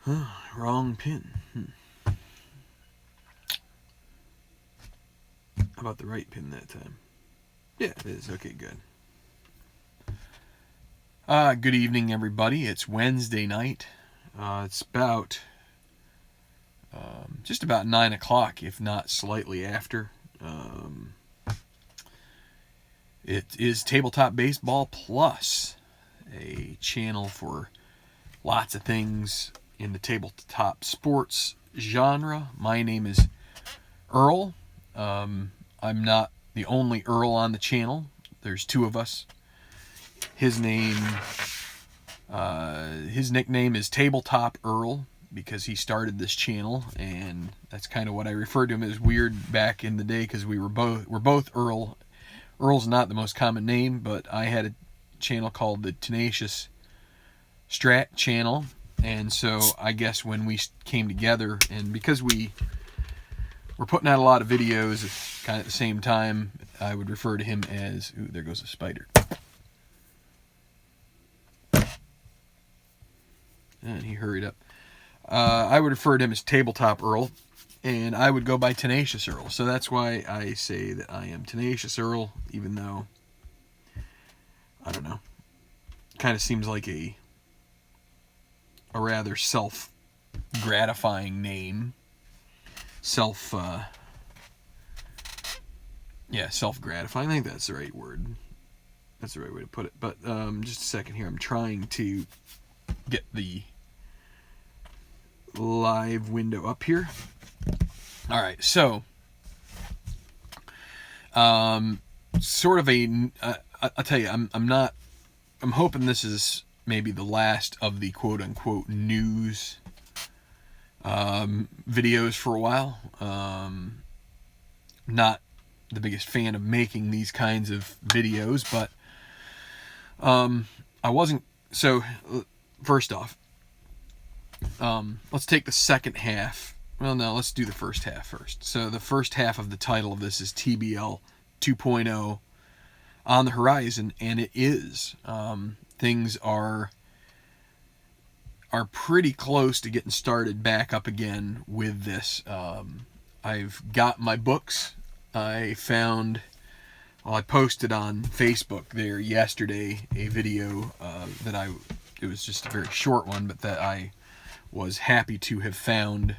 Wrong pin. How about the right pin that time? Yeah, it is. Okay, good. Good evening, everybody. It's Wednesday night. It's about just about 9 o'clock, if not slightly after. It is Tabletop Baseball Plus, a channel for lots of things in the tabletop sports genre. My name is Earl. I'm not the only Earl on the channel. There's two of us. His nickname is Tabletop Earl because he started this channel, and that's kind of what I referred to him as weird back in the day because we're both Earl. Earl's not the most common name, but I had a channel called the Tenacious Strat channel, and so I guess when we came together, and because we were putting out a lot of videos kind of at the same time, I would refer to him as, ooh, there goes a spider. And he hurried up. I would refer to him as Tabletop Earl, and I would go by Tenacious Earl. So that's why I say that I am Tenacious Earl, even though, I don't know, kind of seems like a rather self-gratifying name. Self-gratifying. I think that's the right word. That's the right way to put it. But just a second here. I'm trying to get the live window up here. All right, so sort of I'll tell you, I'm hoping this is maybe the last of the quote unquote news videos for a while. Not the biggest fan of making these kinds of videos, but I wasn't. So first off, let's take the second half. Well, no, let's do the first half first. So the first half of the title of this is TBL 2.0 on the horizon, and it is. Things are pretty close to getting started back up again with this. I've got my books. I posted on Facebook there yesterday a video it was just a very short one, but that I was happy to have found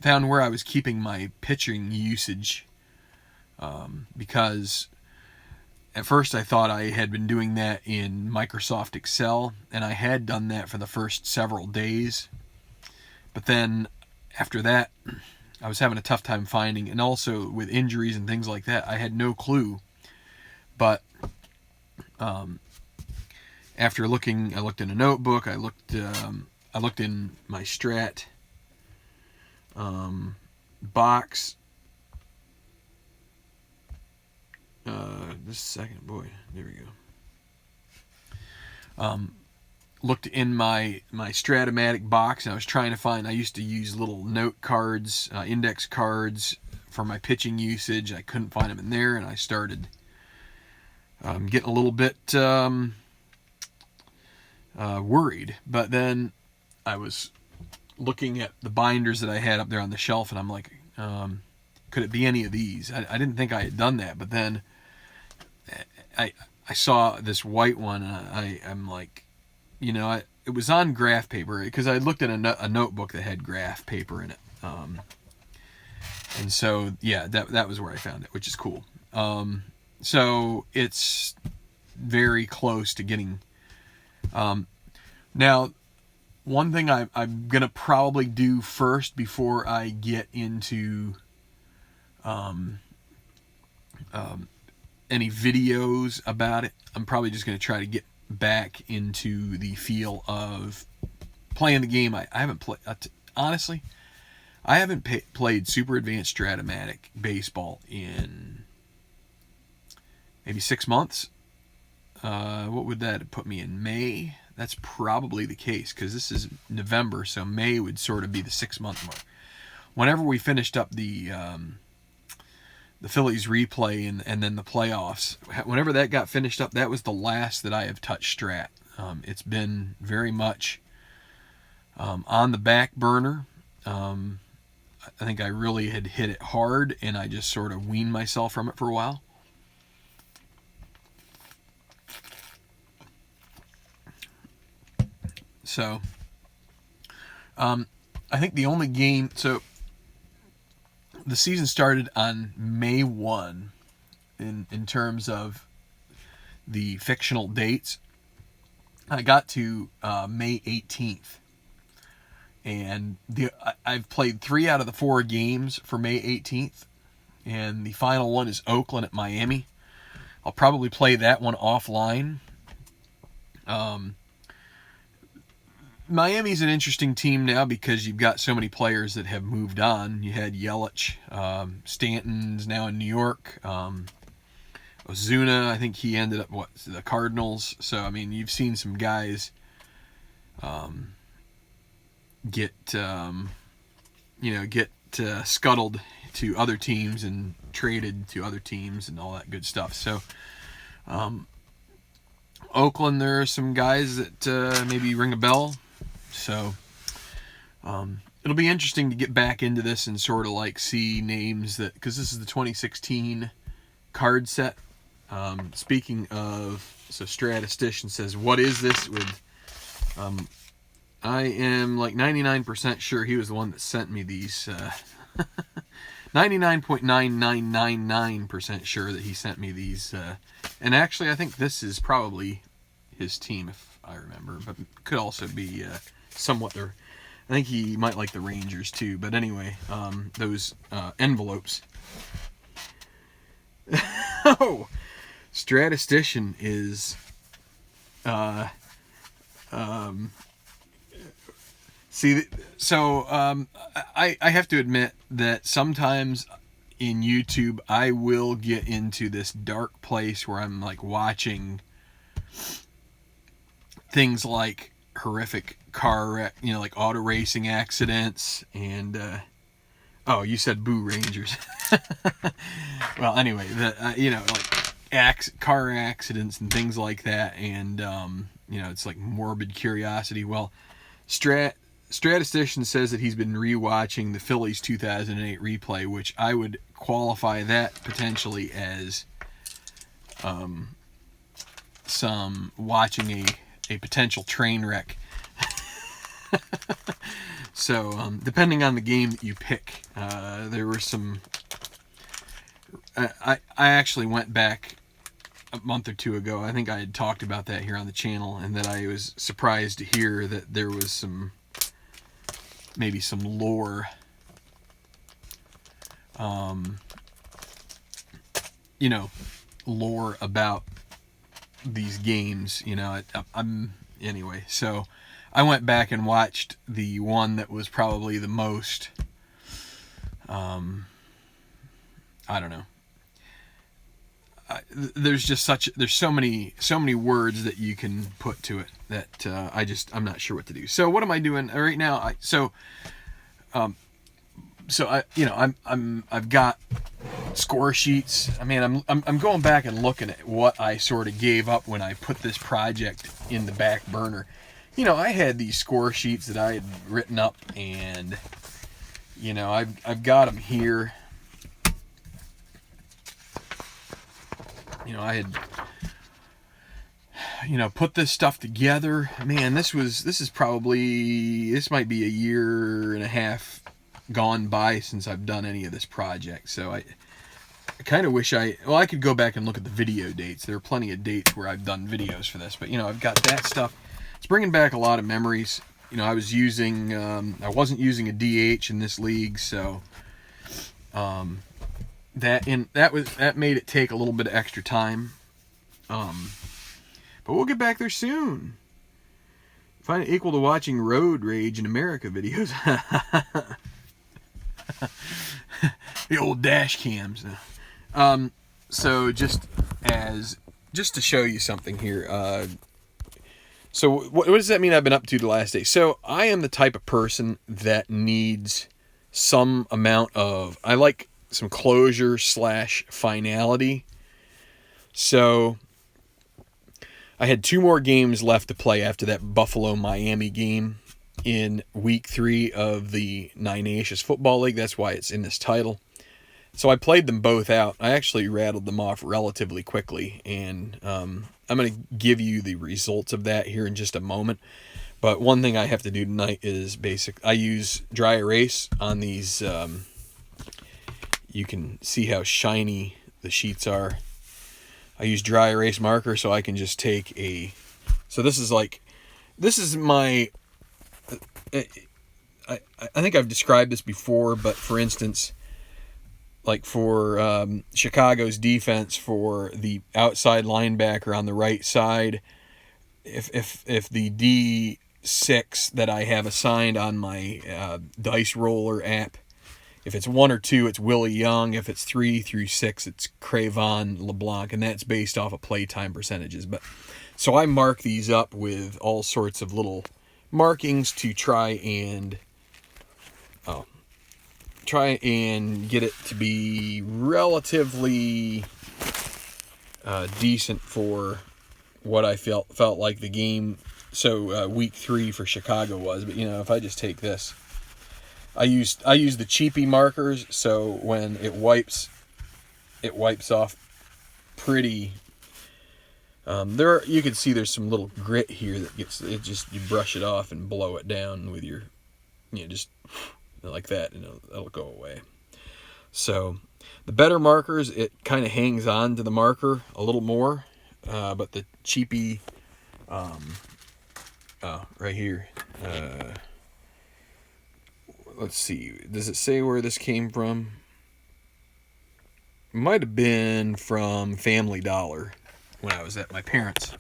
where I was keeping my pitching usage, because at first I thought I had been doing that in Microsoft Excel, and I had done that for the first several days, but then after that I was having a tough time finding, and also with injuries and things like that, I had no clue. But after looking, I looked in a notebook. I looked in my Strat box. Just a second, boy. There we go. Looked in my Stratomatic box, and I was trying to find. I used to use little note cards, index cards for my pitching usage. I couldn't find them in there, and I started getting a little bit worried. But then I was looking at the binders that I had up there on the shelf, and I'm like, could it be any of these? I didn't think I had done that, but then I saw this white one, and I'm like, it was on graph paper, because I looked at a notebook that had graph paper in it, and so yeah, that was where I found it, which is cool. So it's very close to getting. Now, one thing I'm gonna probably do first before I get into any videos about it, I'm probably just gonna try to get back into the feel of playing the game. I haven't played, honestly, I haven't played Super Advanced Stratomatic Baseball in maybe 6 months. What would that put me in? May? That's probably the case, because this is November, so May would sort of be the 6-month mark. Whenever we finished up the Phillies replay and then the playoffs, whenever that got finished up, that was the last that I have touched Strat. It's been very much on the back burner. I think I really had hit it hard, and I just sort of weaned myself from it for a while. So, I think the only game... So, the season started on May 1 in terms of the fictional dates. I got to May 18th. And I've played 3 out of the 4 games for May 18th. And the final one is Oakland at Miami. I'll probably play that one offline. Miami's an interesting team now because you've got so many players that have moved on. You had Yelich, Stanton's now in New York. Ozuna, I think he ended up the Cardinals. So I mean, you've seen some guys get scuttled to other teams and traded to other teams and all that good stuff. So Oakland, there are some guys that maybe ring a bell. So it'll be interesting to get back into this and sort of like see names that, because this is the 2016 card set. Speaking of, so Statistician says, what is this with, I am like 99% sure he was the one that sent me these, 99.9999% sure that he sent me these, and actually I think this is probably his team if I remember, but could also be somewhat there. I think he might like the Rangers too, but anyway, those envelopes. Oh, Statistician is see, so I have to admit that sometimes in YouTube I will get into this dark place where I'm like watching things like horrific car wreck, like auto racing accidents, and oh, you said boo Rangers. Well, anyway, like car accidents and things like that, and it's like morbid curiosity. Well, Statistician says that he's been rewatching the Phillies 2008 replay, which I would qualify that potentially as some watching a potential train wreck. So depending on the game that you pick, there were some. I actually went back a month or two ago. I think I had talked about that here on the channel, and that I was surprised to hear that there was maybe some lore, lore about these games. I'm anyway. So I went back and watched the one that was probably the most. I don't know. There's so many words that you can put to it that I'm not sure what to do. So what am I doing right now? I've got score sheets. I mean, I'm going back and looking at what I sort of gave up when I put this project in the back burner. I had these score sheets that I had written up, and I've got them here. I had put this stuff together. Man, this might be a year and a half gone by since I've done any of this project. So I kind of wish I could go back and look at the video dates. There are plenty of dates where I've done videos for this, but I've got that stuff. It's bringing back a lot of memories. I wasn't using a DH in this league, so that made it take a little bit of extra time. But we'll get back there soon. Find it equal to watching Road Rage in America videos. The old dash cams. So just to show you something here. So what does that mean I've been up to the last day? So I am the type of person that needs some amount of, I like some closure / finality. So I had 2 more games left to play after that Buffalo-Miami game in week 3 of the Nine Nations Football League. That's why it's in this title. So I played them both out. I actually rattled them off relatively quickly, and I'm going to give you the results of that here in just a moment. But one thing I have to do tonight is I use dry erase on these. You can see how shiny the sheets are. I use dry erase marker, so I can just take so this is my, I think I've described this before, but for instance, like for Chicago's defense, for the outside linebacker on the right side, if the D6 that I have assigned on my dice roller app, if it's 1 or 2, it's Willie Young. If it's 3 through 6, it's Crayvon LeBlanc, and that's based off of playtime percentages. But so I mark these up with all sorts of little markings to try and get it to be relatively decent for what I felt like the game. So week 3 for Chicago was. But if I just take this. I use the cheapy markers, so when it wipes off pretty. You can see there's some little grit here that you brush it off and blow it down with your, just like that, and it'll go away. So the better markers, it kind of hangs on to the marker a little more, but the cheapy, right here. Let's see. Does it say where this came from? It might have been from Family Dollar when I was at my parents'.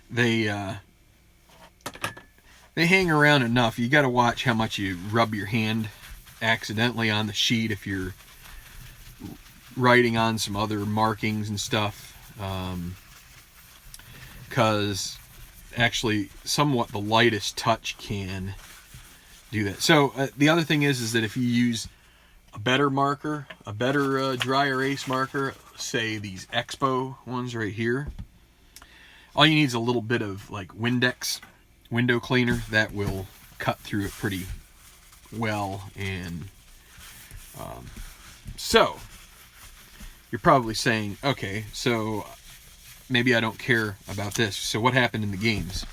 They hang around enough. You got to watch how much you rub your hand accidentally on the sheet if you're writing on some other markings and stuff. Because actually, somewhat the lightest touch can do that. So the other thing is that if you use a better marker, a better dry erase marker, say these Expo ones right here, all you need is a little bit of like Windex window cleaner. That will cut through it pretty well. And so you're probably saying, okay, so maybe I don't care about this. So what happened in the games?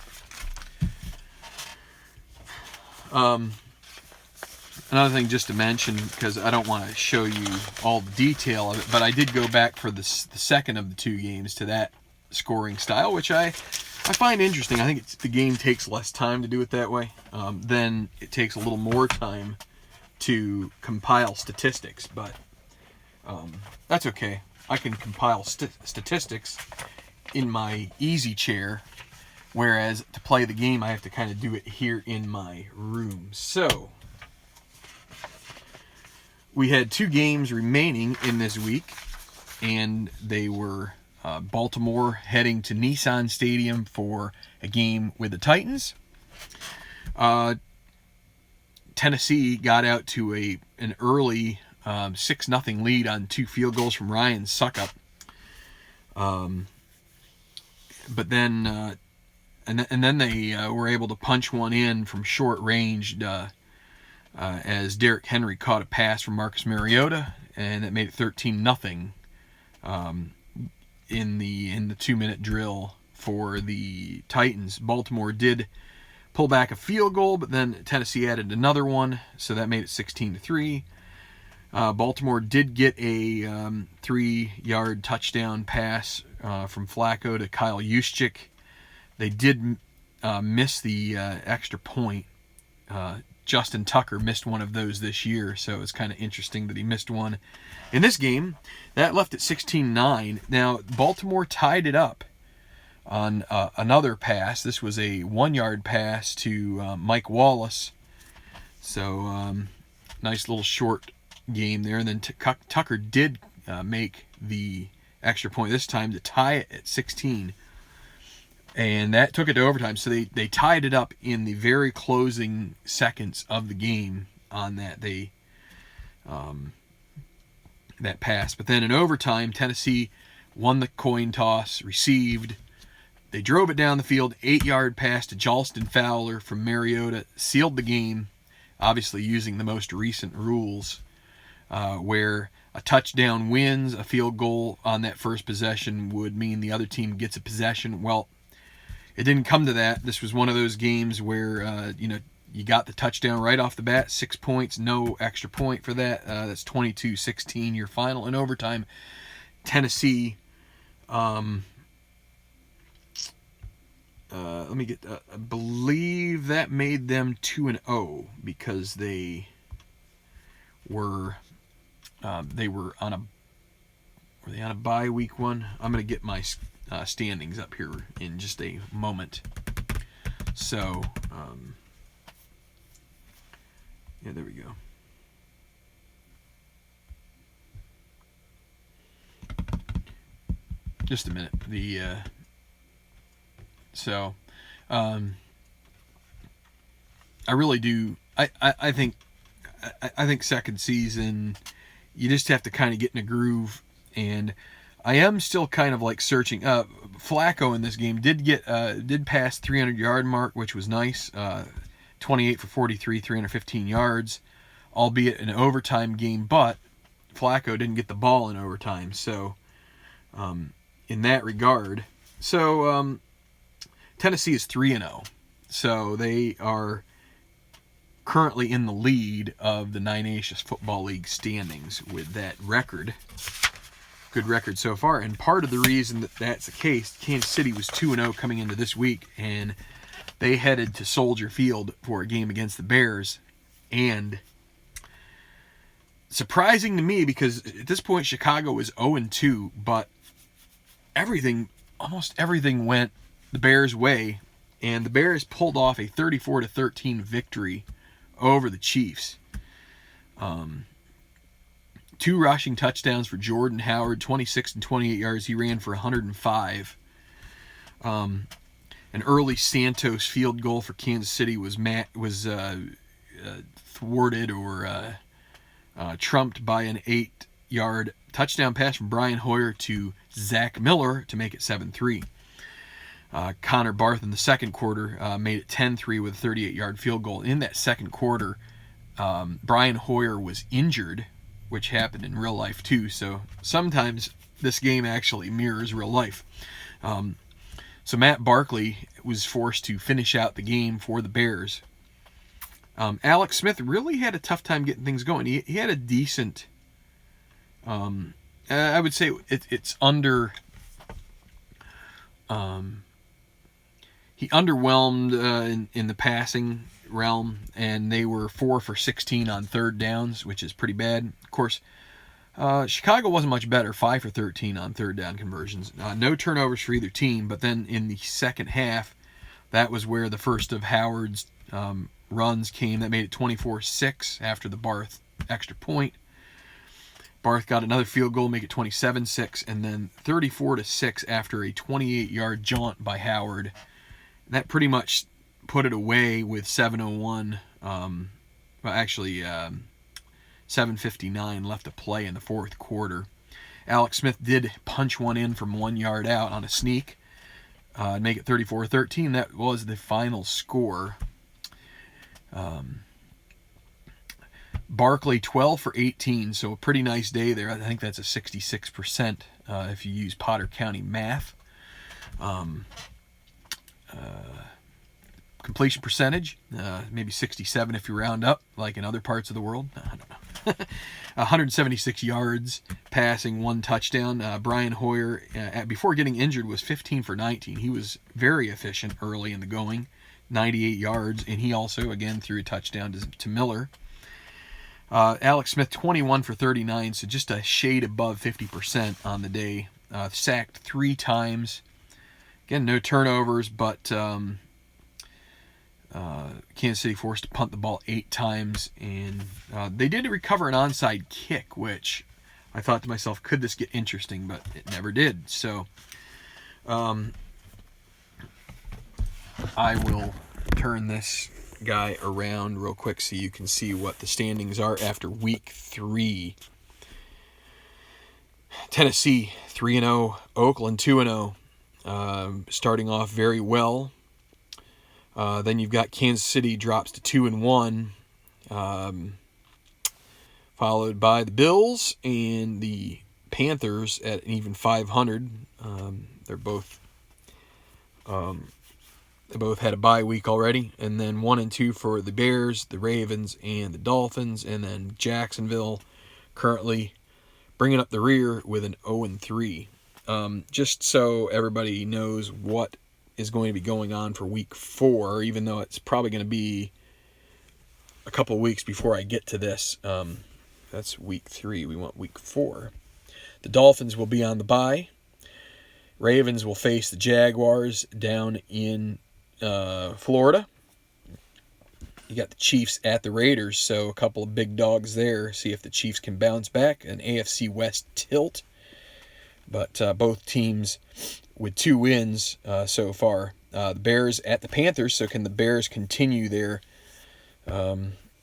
Another thing just to mention, because I don't want to show you all the detail of it, but I did go back for the second of the 2 games to that scoring style, which I find interesting. I think the game takes less time to do it that way. Then it takes a little more time to compile statistics, but that's okay. I can compile statistics in my easy chair, whereas to play the game, I have to kind of do it here in my room. So we had 2 games remaining in this week, and they were Baltimore heading to Nissan Stadium for a game with the Titans. Tennessee got out to an early 6-0 lead on 2 field goals from Ryan Suckup. But then and then they were able to punch one in from short range as Derrick Henry caught a pass from Marcus Mariota, and it made it 13-0 in the 2-minute drill for the Titans. Baltimore did pull back a field goal, but then Tennessee added another one, so that made it 16-3. Baltimore did get a 3-yard touchdown pass from Flacco to Kyle Juszczyk. They did miss the extra point. Justin Tucker missed one of those this year, so it's kind of interesting that he missed one in this game. That left it 16-9. Now, Baltimore tied it up on another pass. This was a 1-yard pass to Mike Wallace. So, nice little short game there. And then Tucker did make the extra point this time to tie it at 16. And that took it to overtime. So they tied it up in the very closing seconds of the game on that that pass. But then in overtime, Tennessee won the coin toss, received. They drove it down the field, 8-yard pass to Jalston Fowler from Mariota, sealed the game, obviously using the most recent rules, where a touchdown wins, a field goal on that first possession would mean the other team gets a possession. Well, it didn't come to that. This was one of those games where, you got the touchdown right off the bat, 6 points, no extra point for that. That's 22-16, your final. In overtime, Tennessee, I believe that made them 2-0 because they were on a bye week one. I'm going to get my standings up here in just a moment. So, yeah, there we go. Just a minute. I really do. I think second season, you just have to kind of get in a groove, and I am still kind of like searching. Flacco in this game did pass 300-yard mark, which was nice. 28 for 43, 315 yards, albeit an overtime game, but Flacco didn't get the ball in overtime. So, in that regard, Tennessee is 3-0. So they are currently in the lead of the Nine Nations Football League standings with that record. Good record so far. And part of the reason that that's the case, Kansas City was 2-0 coming into this week, and they headed to Soldier Field for a game against the Bears. And surprising to me, because at this point Chicago was 0-2, but almost everything went the Bears' way, and the Bears pulled off a 34-13 victory over the Chiefs. 2 rushing touchdowns for Jordan Howard, 26 and 28 yards. He ran for 105. An early Santos field goal for Kansas City was thwarted or trumped by an 8-yard touchdown pass from Brian Hoyer to Zach Miller to make it 7-3. Connor Barth in the second quarter made it 10-3 with a 38-yard field goal. In that second quarter, Brian Hoyer was injured, which happened in real life too. So sometimes this game actually mirrors real life. So Matt Barkley was forced to finish out the game for the Bears. Alex Smith really had a tough time getting things going. He had a decent, I would say it's under, he underwhelmed in the passing realm, and they were 4 for 16 on third downs, which is pretty bad. Of course, Chicago wasn't much better, 5 for 13 on third down conversions. No turnovers for either team, but then in the second half, that was where the first of Howard's runs came. That made it 24-6 after the Barth extra point. Barth got another field goal, make it 27-6, and then 34-6 after a 28-yard jaunt by Howard. That pretty much put it away with 7:01. 7:59 left to play in the fourth quarter. Alex Smith did punch one in from 1 yard out on a sneak, make it 34-13. That was the final score. Barkley 12 for 18, so a pretty nice day there. I think that's a 66% if you use Potter County math. Completion percentage, maybe 67 if you round up, like in other parts of the world. I don't know. 176 yards passing, 1 touchdown. Brian Hoyer, before getting injured, was 15 for 19. He was very efficient early in the going, 98 yards, and he also, again, threw a touchdown to Miller. Alex Smith, 21 for 39, so just a shade above 50% on the day. Sacked 3 times. Again, no turnovers, but Kansas City forced to punt the ball 8 times, and they did recover an onside kick, which I thought to myself, could this get interesting? But it never did. So I will turn this guy around real quick so you can see what the standings are after week 3. Tennessee 3-0, Oakland 2-0, starting off very well. Then you've got Kansas City drops to 2-1, followed by the Bills and the Panthers at an even 500. They both had a bye week already, and then 1-2 for the Bears, the Ravens, and the Dolphins, and then Jacksonville currently bringing up the rear with an 0-3. Just so everybody knows what is going to be going on for week 4, even though it's probably going to be a couple weeks before I get to this. That's week 3. We want week 4. The Dolphins will be on the bye. Ravens will face the Jaguars down in Florida. You got the Chiefs at the Raiders, so a couple of big dogs there. See if the Chiefs can bounce back. An AFC West tilt. But both teams with 2 wins so far. The Bears at the Panthers, so can the Bears continue their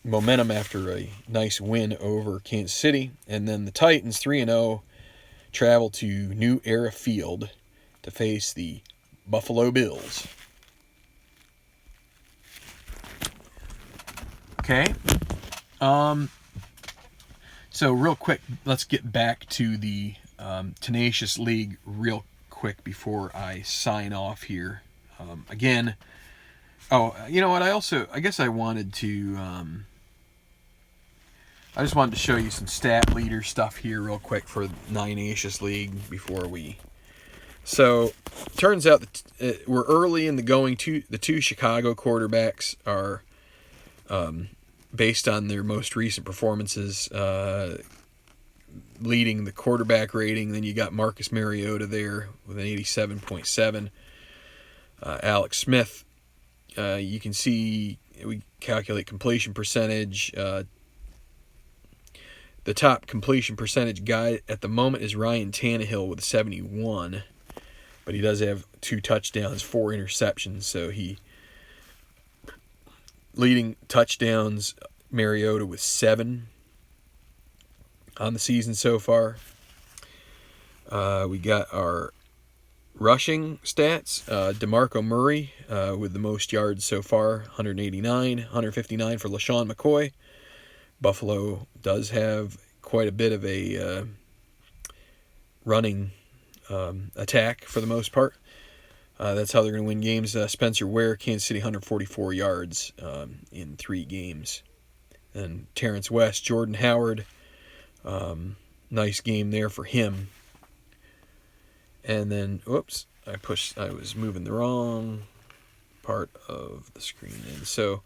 momentum after a nice win over Kansas City? And then the Titans, 3-0, travel to New Era Field to face the Buffalo Bills. Okay. So real quick, let's get back to the Tenacious League real quick before I sign off here. Again, you know what? I guess I wanted to. I just wanted to show you some stat leader stuff here real quick for Tenacious League before we. So, turns out that we're early in the going. The 2 Chicago quarterbacks are. Based on their most recent performances, leading the quarterback rating. Then you got Marcus Mariota there with an 87.7. Alex Smith, you can see we calculate completion percentage. The top completion percentage guy at the moment is Ryan Tannehill with 71, but he does have 2 touchdowns, 4 interceptions, so he leading touchdowns, Mariota with 7 on the season so far. We got our rushing stats. DeMarco Murray with the most yards so far, 189, 159 for LaShawn McCoy. Buffalo does have quite a bit of a running attack for the most part. That's how they're going to win games. Spencer Ware, Kansas City, 144 yards in 3 games. And Terrence West, Jordan Howard, nice game there for him. And then, whoops, I was moving the wrong part of the screen. And so,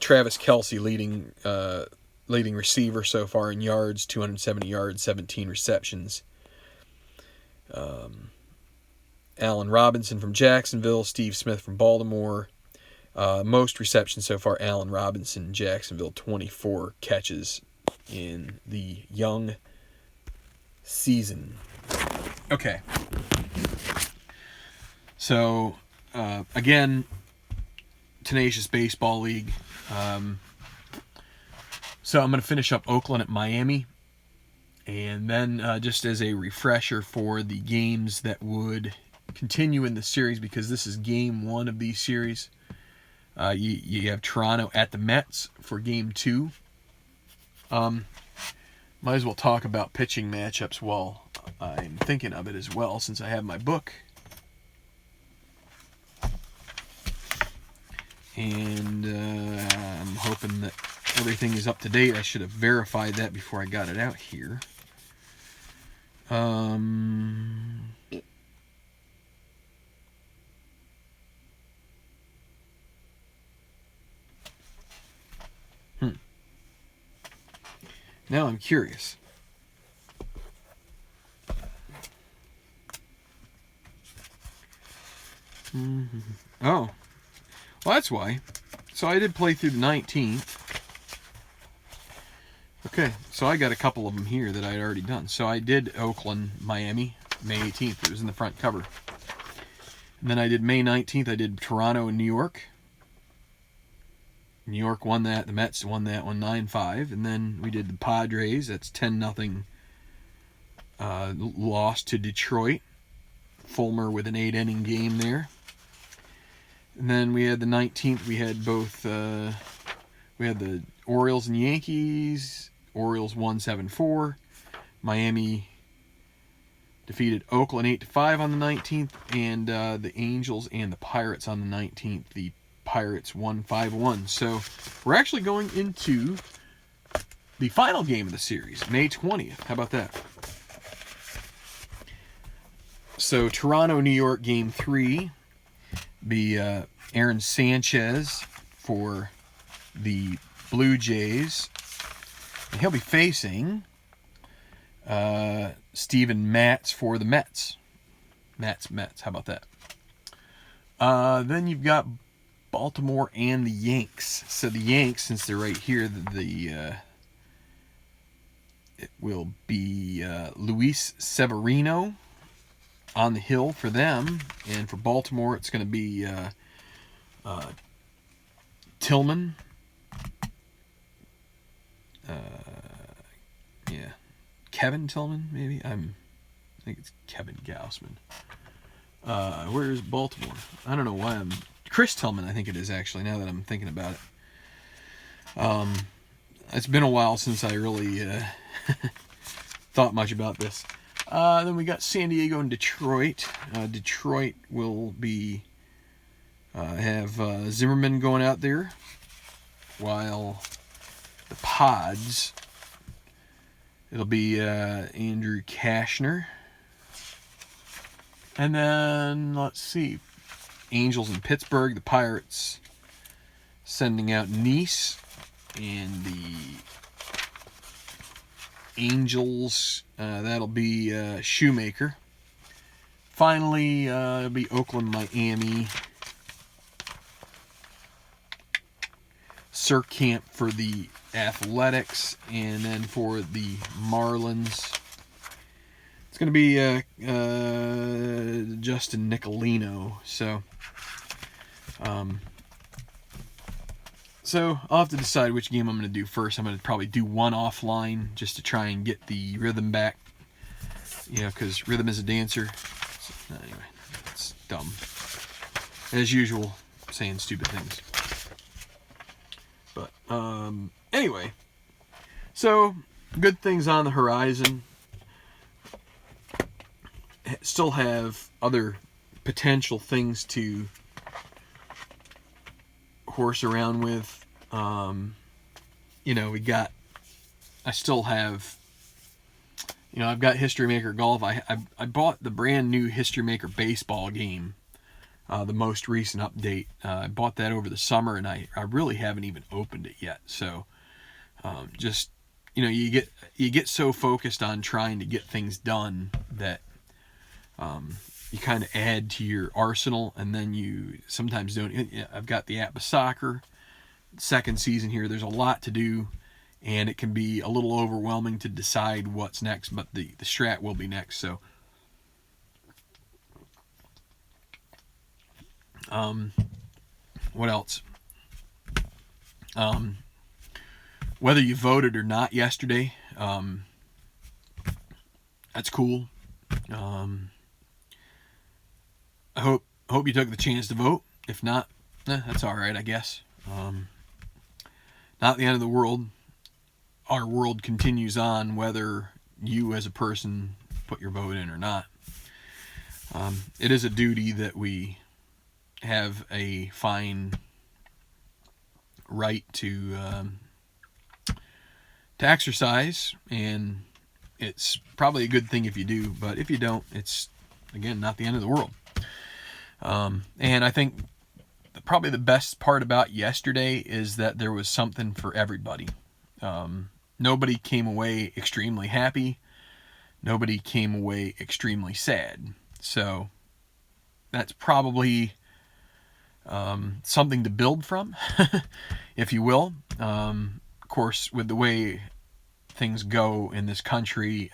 Travis Kelce leading receiver so far in yards, 270 yards, 17 receptions. Allen Robinson from Jacksonville, Steve Smith from Baltimore. Most receptions so far, Allen Robinson, Jacksonville, 24 catches in the young season. Okay. So, again, Tenacious Baseball League. So I'm going to finish up Oakland at Miami. And then just as a refresher for the games that would continue in the series, because this is game 1 of these series. You have Toronto at the Mets for game 2. Might as well talk about pitching matchups while I'm thinking of it as well, since I have my book. And I'm hoping that everything is up to date. I should have verified that before I got it out here. Now I'm curious. Oh. Well, that's why. So I did play through the 19th. Okay, so I got a couple of them here that I'd already done. So I did Oakland, Miami, May 18th. It was in the front cover. And then I did May 19th. I did Toronto and New York. New York won that. The Mets won that one 9-5. And then we did the Padres. That's 10-0 lost to Detroit. Fulmer with an 8-inning game there. And then we had the 19th. We had both. We had the Orioles and Yankees. Orioles won 7-4. Miami defeated Oakland 8-5 on the 19th, and the Angels and the Pirates on the 19th. The Pirates won 5-1. So we're actually going into the final game of the series, May 20th. How about that? So Toronto, New York, Game 3. Be Aaron Sanchez for the Blue Jays. And he'll be facing Steven Matz for the Mets. Mets. How about that? Then you've got Baltimore and the Yanks. So the Yanks, since they're right here, it will be Luis Severino on the hill for them. And for Baltimore, it's going to be Tillman. Kevin Tillman, maybe? I think it's Kevin Gausman. Where's Baltimore? I don't know why Chris Tillman, I think it is, actually, now that I'm thinking about it. It's been a while since I really thought much about this. Then we got San Diego and Detroit. Detroit will be have Zimmerman going out there, while the Pods, it'll be Andrew Kashner. And then, let's see, Angels in Pittsburgh, the Pirates sending out Nice, and the Angels, that'll be Shoemaker. Finally, it'll be Oakland, Miami. Surkamp for the Athletics, and then for the Marlins, it's going to be Justin Nicolino. So I'll have to decide which game I'm going to do first. I'm going to probably do one offline just to try and get the rhythm back. Because rhythm is a dancer. So, anyway, it's dumb. As usual, saying stupid things. But, anyway. So, good things on the horizon. Still have other potential things to horse around with. I've got History Maker Golf. I bought the brand new History Maker Baseball game, the most recent update. I bought that over the summer, and I really haven't even opened it yet. So, you get so focused on trying to get things done that you kind of add to your arsenal, and then you sometimes don't. I've got the App of Soccer, second season here. There's a lot to do, and it can be a little overwhelming to decide what's next, but the strat will be next. So, what else? Whether you voted or not yesterday, that's cool. I hope you took the chance to vote. If not, that's all right, I guess. Not the end of the world. Our world continues on whether you as a person put your vote in or not. It is a duty that we have a fine right to exercise, and it's probably a good thing if you do, but if you don't, it's, again, not the end of the world. And I think probably the best part about yesterday is that there was something for everybody. Nobody came away extremely happy. Nobody came away extremely sad. So that's probably something to build from, if you will. Of course, with the way things go in this country,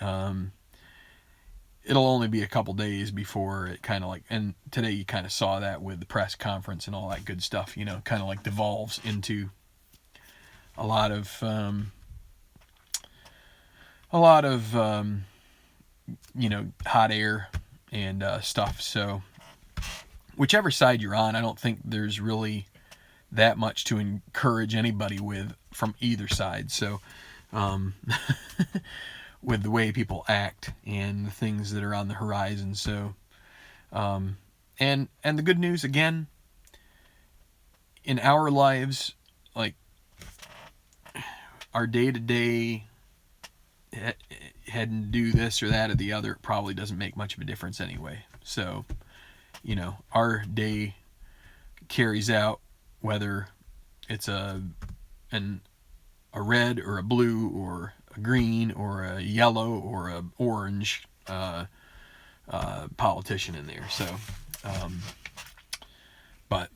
it'll only be a couple days before it kind of and today you kind of saw that with the press conference and all that good stuff, kind of devolves into a lot of hot air and stuff. So whichever side you're on, I don't think there's really that much to encourage anybody with from either side. So with the way people act and the things that are on the horizon. So and the good news, again, in our lives, like our day-to-day heading to do this or that or the other, it probably doesn't make much of a difference anyway. So our day carries out, whether it's a red or a blue or a green or a yellow or a orange politician in there. So but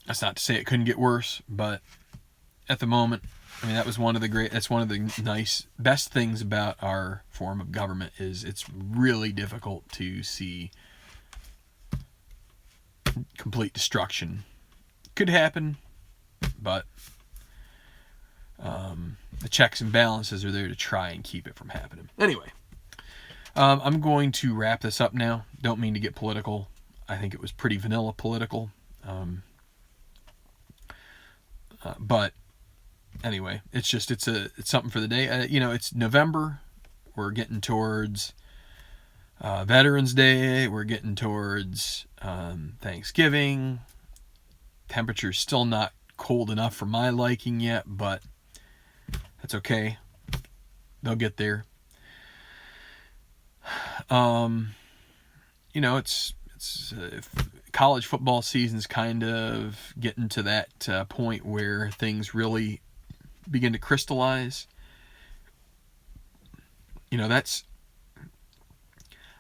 that's not to say it couldn't get worse, but at the moment, I mean, that's one of the best things about our form of government is it's really difficult to see complete destruction. Could happen, but the checks and balances are there to try and keep it from happening. Anyway, I'm going to wrap this up now. Don't mean to get political. I think it was pretty vanilla political. But anyway, it's something for the day. It's November. We're getting towards Veterans Day. We're getting towards Thanksgiving. Temperature's still not cold enough for my liking yet, but that's okay. They'll get there. It's college football season's kind of getting to that point where things really begin to crystallize.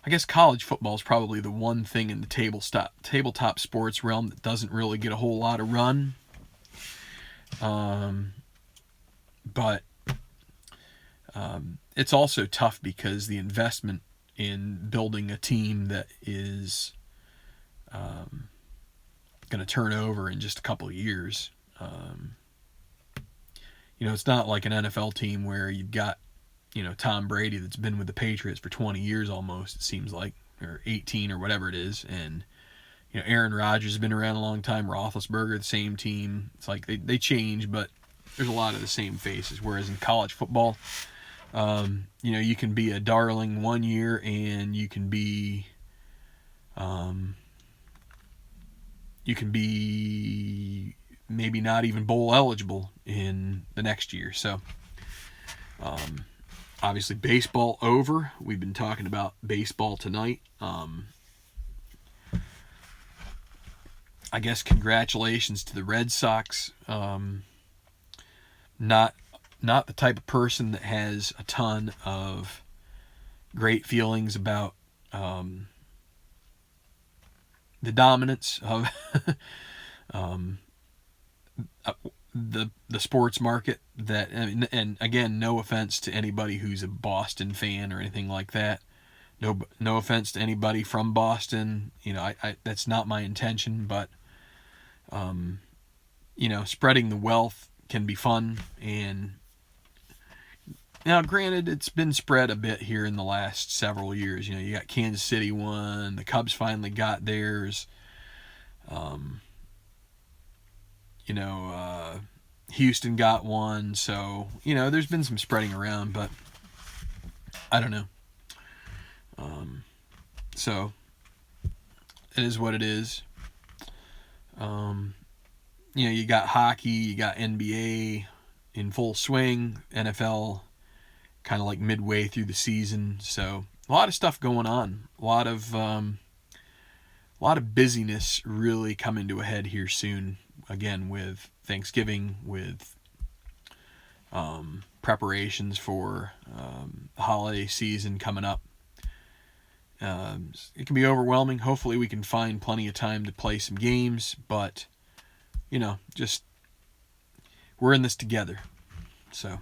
I guess college football is probably the one thing in the tabletop sports realm that doesn't really get a whole lot of run. But it's also tough because the investment in building a team that is going to turn over in just a couple of years. It's not like an NFL team where you've got, Tom Brady that's been with the Patriots for 20 years almost, it seems like, or 18 or whatever it is. And, Aaron Rodgers has been around a long time, Roethlisberger, the same team. It's like they change, but there's a lot of the same faces. Whereas in college football, you can be a darling one year and you can be maybe not even bowl eligible in the next year. So, obviously baseball over. We've been talking about baseball tonight. I guess congratulations to the Red Sox. Not the type of person that has a ton of great feelings about the dominance of the sports market. And again, no offense to anybody who's a Boston fan or anything like that. No offense to anybody from Boston. I that's not my intention, but spreading the wealth can be fun. And now, granted, it's been spread a bit here in the last several years. You got Kansas City won, the Cubs finally got theirs. Houston got one. So, there's been some spreading around, but I don't know. So, it is what it is. You got hockey, you got NBA in full swing, NFL kind of like midway through the season. So a lot of stuff going on, a lot of busyness really coming to a head here soon. Again, with Thanksgiving, with preparations for the holiday season coming up. It can be overwhelming. Hopefully we can find plenty of time to play some games, but just we're in this together. So,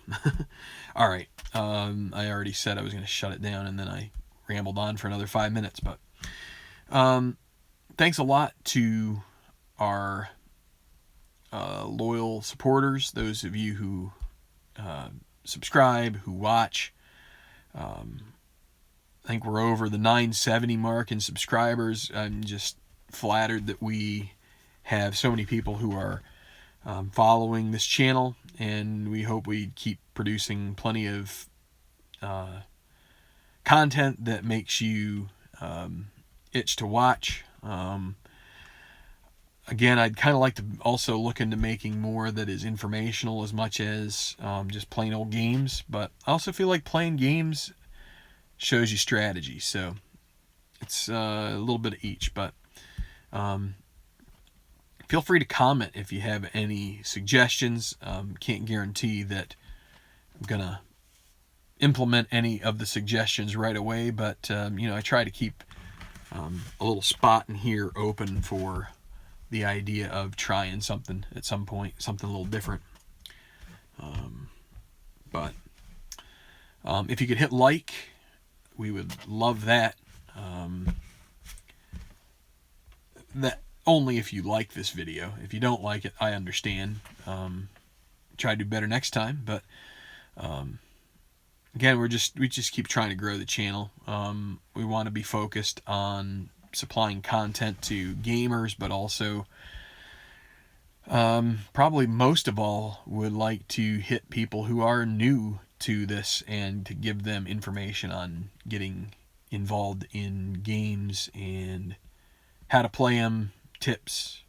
all right. I already said I was going to shut it down, and then I rambled on for another 5 minutes. But thanks a lot to our loyal supporters, those of you who subscribe, who watch. I think we're over the 970 mark in subscribers. I'm just flattered that we have so many people who are following this channel, and we hope we keep producing plenty of content that makes you itch to watch. Again, I'd kind of like to also look into making more that is informational as much as just plain old games, but I also feel like playing games shows you strategy, so it's a little bit of each. But feel free to comment if you have any suggestions. Can't guarantee that I'm gonna implement any of the suggestions right away, but I try to keep a little spot in here open for the idea of trying something at some point, something a little different. But if you could hit like, we would love that. That only if you like this video. If you don't like it, I understand. Try to do better next time, but again, we just keep trying to grow the channel. We want to be focused on supplying content to gamers, but also probably most of all would like to hit people who are new to this and to give them information on getting involved in games and how to play them, tips,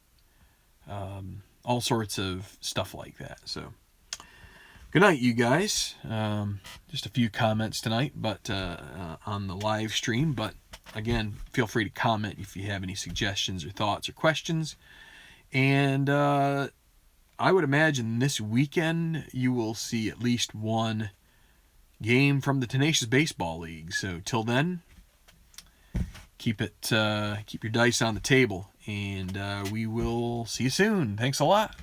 all sorts of stuff like that. So good night, you guys. Just a few comments tonight, but on the live stream. But again, feel free to comment if you have any suggestions or thoughts or questions. And I would imagine this weekend you will see at least one game from the Tenacious Baseball League. So till then, keep your dice on the table, and we will see you soon. Thanks a lot.